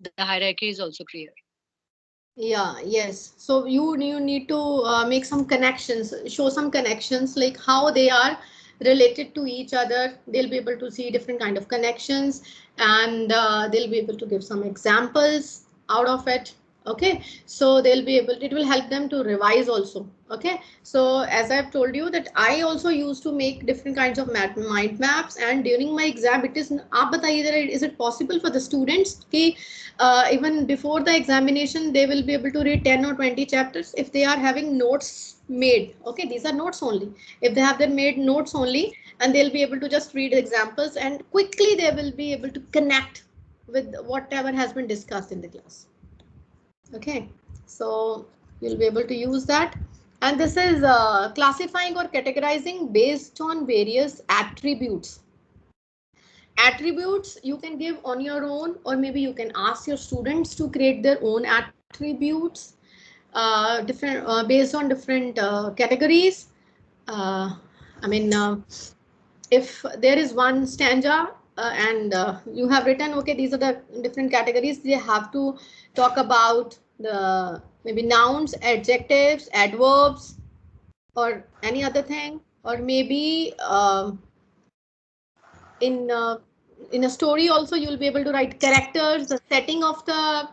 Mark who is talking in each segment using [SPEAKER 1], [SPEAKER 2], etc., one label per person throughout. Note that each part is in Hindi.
[SPEAKER 1] the hierarchy is also clear.
[SPEAKER 2] Yeah, yes. So you need to make some connections, show some connections, like how they are related to each other. They'll be able to see different kind of connections, and they'll be able to give some examples out of it. Okay, so they'll be able, it will help them to revise also. Okay, so as I've told you that I also used to make different kinds of mind maps, and during my exam it is, आप बताइए जरा, is it possible for the students कि even before the examination they will be able to read 10 or 20 chapters if they are having notes made. Okay, these are notes only. If they have their made notes only, and they'll be able to just read examples, and quickly they will be able to connect with whatever has been discussed in the class. Okay, so you'll be able to use that. And this is classifying or categorizing based on various attributes. Attributes you can give on your own, or maybe you can ask your students to create their own attributes, different based on different categories. uh, I mean, if there is one stanza and you have written, okay, these are the different categories, they have to talk about the maybe nouns, adjectives, adverbs, or any other thing, or maybe in in a story also you'll be able to write characters, the setting of the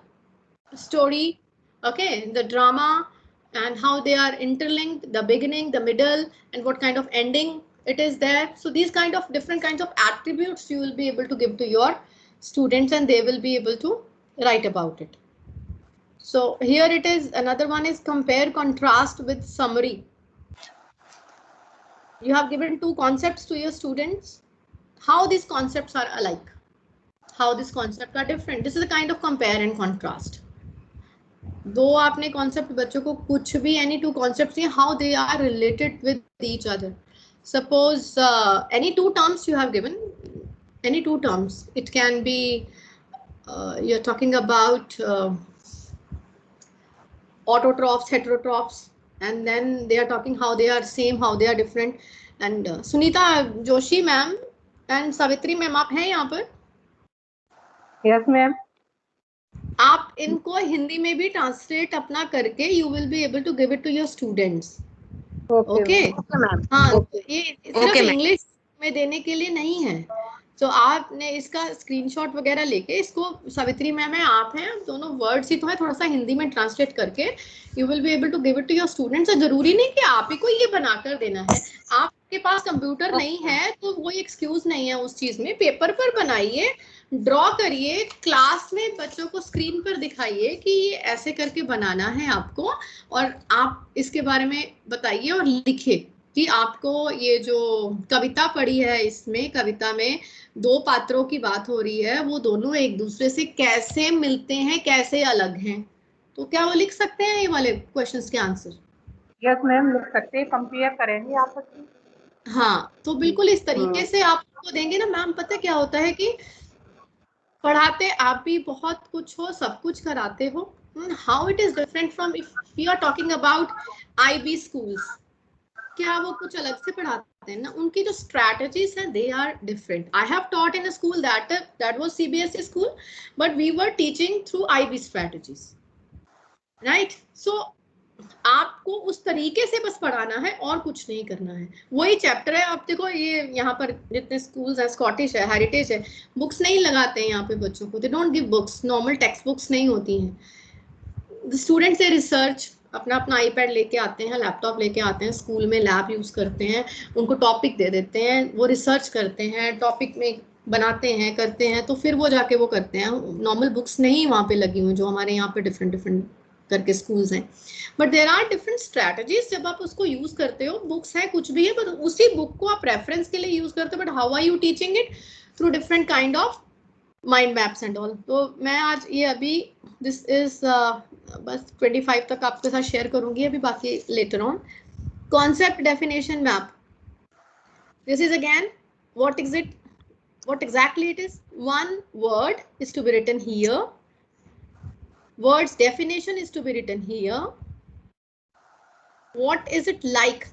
[SPEAKER 2] story, okay, the drama, and how they are interlinked, the beginning, the middle, and what kind of ending it is there. So these kind of different kinds of attributes you will be able to give to your students, and they will be able to write about it. So here it is, another one is compare contrast with summary. You have given two concepts to your students, how these concepts are alike, how these concepts are different. This is a kind of compare and contrast. दो आपने कॉन्सेप्ट बच्चों को कुछ भी एनी टू कॉन्सेप्ट्स दिए, how they are related with each other. Suppose any two terms you have given, any two terms, it can be you're talking about autotrophs, heterotrophs, and then they are talking how they are same, how they are different. And Sunita Joshi ma'am and Savitri ma'am, आप हैं यहाँ पर?
[SPEAKER 3] Yes, ma'am.
[SPEAKER 2] आप इनको हिंदी में भी ट्रांसलेट अपना करके you will be able to give it to your students. Okay, हाँ, ये सिर्फ इंग्लिश में देने के लिए नहीं है. तो आपने इसका स्क्रीनशॉट वगैरह लेके इसको, सावित्री मैम है, आप हैं, दोनों वर्ड्स ही तो है, थोड़ा सा हिंदी में ट्रांसलेट करके you will be able to give it to your students. जरूरी नहीं कि आप ही को ये बनाकर देना है. आपके पास कंप्यूटर नहीं है तो कोई एक्सक्यूज नहीं है उस चीज में. पेपर पर बनाइए, ड्रॉ करिए, क्लास में बच्चों को स्क्रीन पर दिखाइए कि ये ऐसे करके बनाना है आपको, और आप इसके बारे में बताइए और लिखिए कि आपको ये जो कविता पढ़ी है, इसमें कविता में दो पात्रों की बात हो रही है, वो दोनों एक दूसरे से कैसे मिलते हैं, कैसे अलग हैं. तो क्या वो लिख सकते हैं ये वाले क्वेश्चंस के आंसर?
[SPEAKER 3] यस मैम, लिख सकते हैं, कंपेयर करेंगे आपस में.
[SPEAKER 2] हाँ, तो बिल्कुल इस तरीके से आपको देंगे ना मैम. पता क्या होता है कि पढ़ाते आप भी बहुत कुछ हो, सब कुछ कराते हो. How it is different from if we are talking about IB schools. क्या वो कुछ अलग से पढ़ाते हैं ना, उनकी जो स्ट्रैटेजीज हैं they are different. I have taught in a school that was CBSE school, but we were teaching through IB strategies, right. So आपको उस तरीके से बस पढ़ाना है और कुछ नहीं करना है. वही चैप्टर है. आप देखो ये यहाँ पर जितने स्कूल्स हैं, स्कॉटिश है, हेरिटेज है, बुक्स नहीं लगाते हैं यहाँ पे बच्चों को. They don't give books, normal text books नहीं होती हैं. द स्टूडेंट्स से रिसर्च अपना अपना iPad लेके आते हैं, लैपटॉप लेके आते हैं, स्कूल में लैब यूज करते हैं, उनको टॉपिक दे देते हैं, वो रिसर्च करते हैं, टॉपिक में बनाते हैं, करते हैं, तो फिर वो जाके वो करते हैं. नॉर्मल बुक्स नहीं वहाँ पे लगी हुई जो हमारे यहाँ पे डिफरेंट डिफरेंट करके स्कूल्स हैं. But there are different strategies. जब आप उसको यूज करते हो, बुक्स है कुछ भी है, पर उसी बुक को आप रेफरेंस के लिए यूज करते हो. But how are you teaching it? Through different kind of mind maps and all. तो मैं आज ये अभी दिस इज बस 25 तक आपके साथ शेयर करूंगी, अभी बाकी later on. Concept definition map. This is again what is it, what exactly it is. One word is to be written here, word's definition is to be written here. What is it like?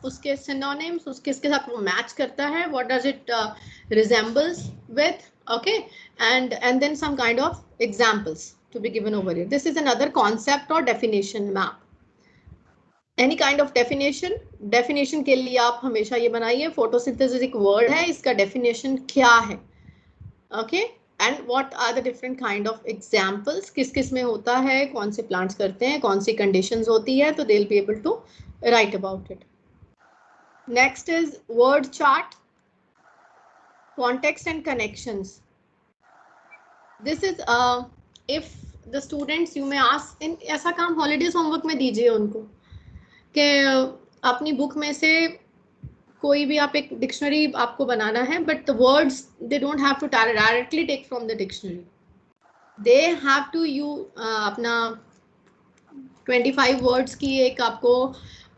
[SPEAKER 2] उसके सिनोनिम्स, उसके इसके साथ वो मैच करता है, what does it resembles with, okay, and then some kind of examples to be given over here. This is another concept or definition map. Any kind of definition के लिए आप हमेशा ये बनाइए, फोटोसिंथेसिस एक वर्ड है, इसका डेफिनेशन क्या है, okay, and what are the different kind of examples, किस किस में होता है, कौन से प्लांट्स करते हैं, कौन सी कंडीशंस होती है, तो they will be able to write about it. Next is word chart, context and connections. This is if the students, you may ask, in ऐसा काम holidays homework में दीजिए उनको कि अपनी बुक में से कोई भी आप एक डिक्शनरी आपको बनाना है, but the words they don't have to directly take from the dictionary, they have to you अपना 25 वर्ड्स की एक आपको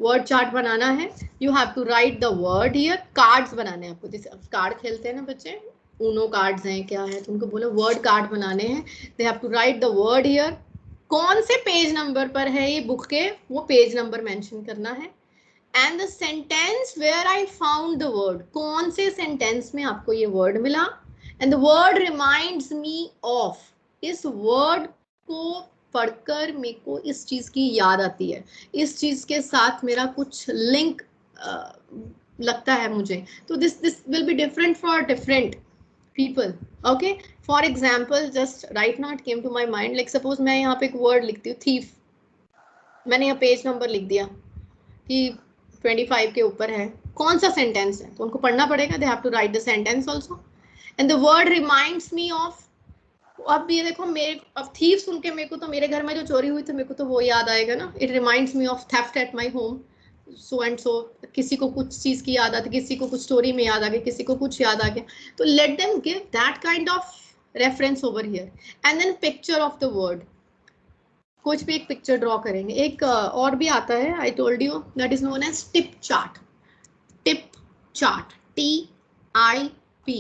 [SPEAKER 2] वर्ड चार्ट बनाना है. You have to write the word here. Cards बनाने हैं आपको, जैसे कार्ड खेलते हैं ना बच्चे, ऊनो कार्ड्स हैं क्या है, तो उनको बोलो वर्ड कार्ड बनाने हैं. They have to write the word here. कौन से पेज नंबर पर है ये बुक के, वो पेज नंबर मेंशन करना है. And the sentence where I found the word, कौन से सेंटेंस में आपको ये वर्ड मिला. And the word reminds me of, इस वर्ड को पढ़कर मेरे को इस चीज की याद आती है, इस चीज के साथ मेरा कुछ लिंक लगता है मुझे. तो this will be different for different people. Okay, for example, just right now it came to my mind, like suppose मैं यहाँ पे एक word लिखती हूँ thief, मैंने यहाँ पेज नंबर लिख दिया कि 25 के ऊपर है, कौन सा सेंटेंस है, तो उनको पढ़ना पड़ेगा. they have to write the sentence also. and the word reminds me of, अब ये देखो मेरे, अब thief सुन के मेरे को तो मेरे घर में जो चोरी हुई तो मेरे को तो वो याद आएगा ना. it reminds me of theft at my home, so and so. किसी को कुछ चीज की याद आती, किसी को कुछ स्टोरी में याद आ गया, किसी को कुछ याद आ गया, तो let them give that kind of reference over here. And then picture of the word, कुछ भी एक पिक्चर ड्रॉ करेंगे. एक और भी आता है, I told you, that is known as tip chart. Tip chart, TIP.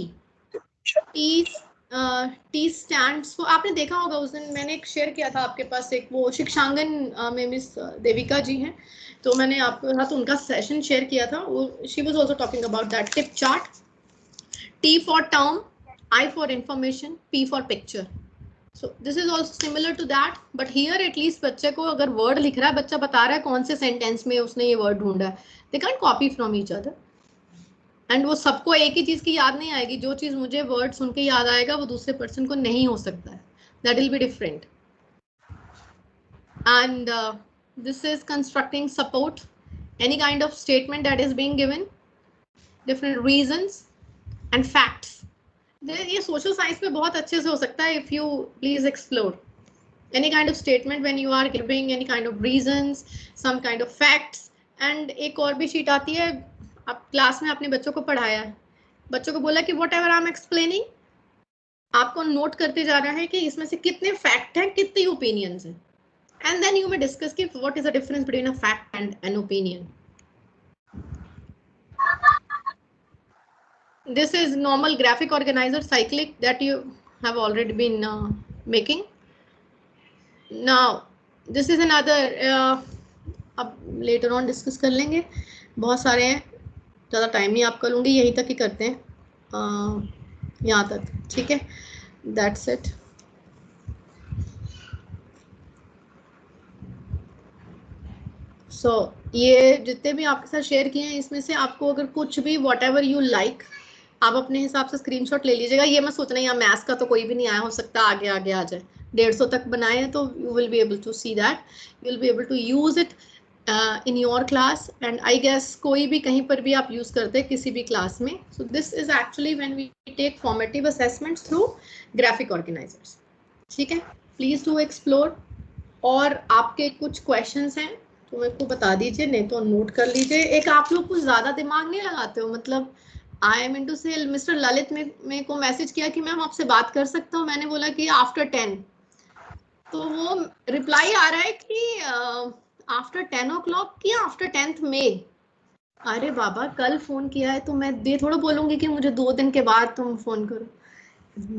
[SPEAKER 2] T stand, तो आपने देखा होगा उस दिन मैंने एक शेयर किया था आपके पास, एक वो शिक्षांगन में मिस देविका जी हैं, तो मैंने आपके साथ उनका सेशन शेयर किया था. वो she was also talking about that tip chart. T for term, I for information, P for picture. So this is also similar to that, but here at least बच्चे को अगर वर्ड लिख रहा है, बच्चा बता रहा है कौन से सेंटेंस में उसने ये वर्ड ढूंढा है. They can't copy from each other. And वो सबको एक ही चीज की याद नहीं आएगी. जो चीज मुझे वर्ड सुन के याद आएगा वो दूसरे पर्सन को नहीं हो सकता है. That will be different. And this is constructing support any kind of statement that is being given, different reasons and facts. ये सोशल साइंस में बहुत अच्छे से हो सकता है if you please explore any kind of statement when you are giving any kind of reasons, some kind of facts. एंड एक और भी शीट आती है, आप क्लास में अपने बच्चों को पढ़ाया है, बच्चों को बोला कि what ever I am explaining, आपको नोट करते जाना है कि इसमें से कितने फैक्ट हैं, कितनी ओपिनियंस हैं. एंड देन यू में डिस्कस कि what is the difference between a fact and an opinion. This is normal graphic organiser cyclic that you have already been making. Now this is another अब later on डिस्कस कर लेंगे, बहुत सारे हैं, ज़्यादा टाइम नहीं आपका लूँगी, यहीं तक ही करते हैं, यहाँ तक, ठीक है. That's it. सो ये जितने भी आपके साथ शेयर किए हैं, इसमें से आपको अगर कुछ भी वॉट एवर यू लाइक, आप अपने हिसाब से स्क्रीनशॉट ले लीजिएगा. ये मैं सोच रही हूँ मैथ्स का तो कोई भी नहीं आया, हो सकता है आगे आगे आ जाए. 150 तक बनाए हैं तो you will be able to see that, you will be able to use it in your class, and I guess कोई भी कहीं पर भी आप यूज करते हैं किसी भी क्लास में. So this is actually when we take formative assessments through graphic organizers. ठीक है, please do explore. और आपके कुछ questions हैं तो मेरे को बता दीजिए, नहीं तो नोट कर लीजिए. एक आप लोग कुछ ज्यादा दिमाग नहीं लगाते हो, मतलब I am into sale. Mister Lalit मेरे को मैसेज किया कि मैम आपसे बात कर सकता हूँ, मैंने बोला कि आफ्टर 10, तो वो रिप्लाई आ रहा है कि आफ्टर 10 o'clock की आफ्टर 10th May. अरे बाबा कल फोन किया है तो मैं ये थोड़ा बोलूंगी कि मुझे 2 दिन के बाद तुम फोन करो.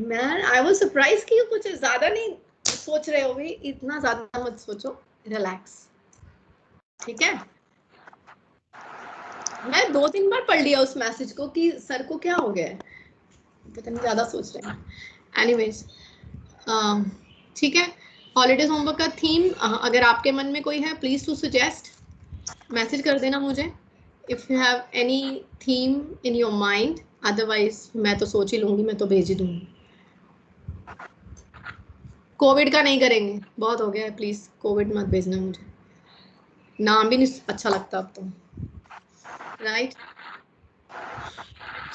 [SPEAKER 2] मैं आई वाज सरप्राइज कि कुछ ज्यादा नहीं सोच रहे हो, भी इतना ज्यादा मत सोचो, रिलैक्स, ठीक है. मैं 2-3 बार पढ़ लिया उस मैसेज को कि सर को क्या हो गया है, पता नहीं ज्यादा सोच रहे हैं। एनीवेज ठीक है, हॉलीडेज होमवर्क का थीम अगर आपके मन में कोई है प्लीज टू सजेस्ट, मैसेज कर देना मुझे if you have any theme in your mind, otherwise मैं तो सोच ही लूंगी, मैं तो भेज ही दूंगी। कोविड का नहीं करेंगे, बहुत हो गया है, प्लीज कोविड मत भेजना मुझे, नाम भी नहीं अच्छा लगता अब तो, राइट।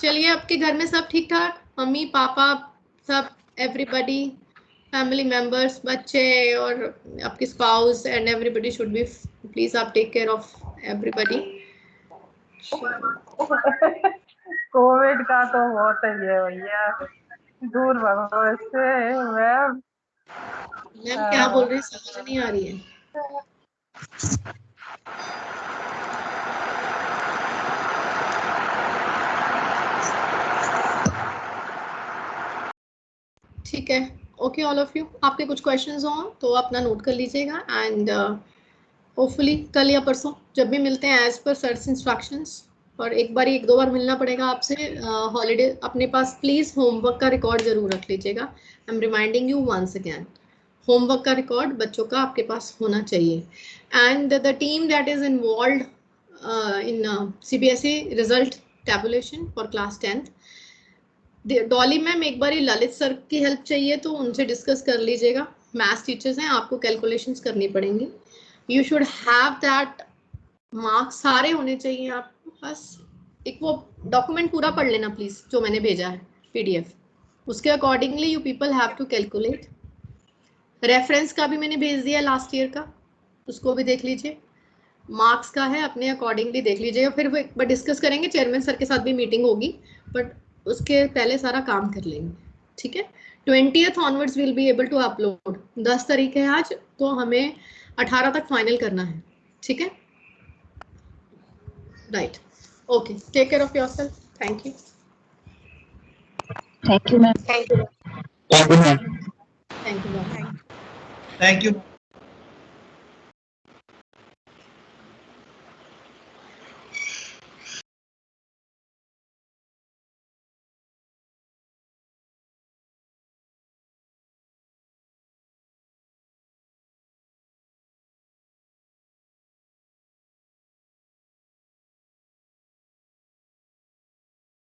[SPEAKER 2] चलिए, आपके घर में सब ठीक ठाक, मम्मी पापा सब, एवरीबडी, फैमिली मेंबर्स, बच्चे और आपकी spouse and everybody should be, please आप take care of everybody.
[SPEAKER 3] Covid का तो बहुत है ये भैया, दूर भगो इससे। मैम
[SPEAKER 2] क्या बोल रहे हैं समझ नहीं आ रही है। ठीक है, ओके ऑल ऑफ यू, आपके कुछ क्वेश्चंस हो तो अपना नोट कर लीजिएगा, एंड होपफुली कल या परसों जब भी मिलते हैं एज पर सर्च इंस्ट्रक्शंस, और एक बार 1-2 बार मिलना पड़ेगा आपसे, हॉलीडे अपने पास प्लीज होमवर्क का रिकॉर्ड जरूर रख लीजिएगा। I am reminding you once again, homework का रिकॉर्ड बच्चों का आपके पास होना चाहिए, and the team that is involved in CBSE result tabulation for class 10th, Dolly ma'am एक बार ललित सर की हेल्प चाहिए तो उनसे डिस्कस कर लीजिएगा, मैथ्स टीचर्स हैं, आपको कैलकुलेशंस करनी पड़ेंगी, you should have that, marks सारे होने चाहिए आपको, बस एक वो डॉक्यूमेंट पूरा पढ़ लेना प्लीज जो मैंने भेजा है PDF, उसके accordingly you people have to calculate. Reference का भी मैंने भेज दिया लास्ट ईयर का, उसको भी देख लीजिए, मार्क्स का है अपने अकॉर्डिंगली देख लीजिएगा, फिर वो एक बार डिस्कस करेंगे, चेयरमैन सर के साथ भी मीटिंग होगी, बट उसके पहले सारा काम कर लेंगे, ठीक है। 20th onwards will be able to upload, 10 तारीख है आज, तो हमें 18 तक फाइनल करना है, ठीक है, right, okay, take care of yourself, thank you.
[SPEAKER 1] Thank you, ma'am.
[SPEAKER 2] Thank you,
[SPEAKER 4] Thank you.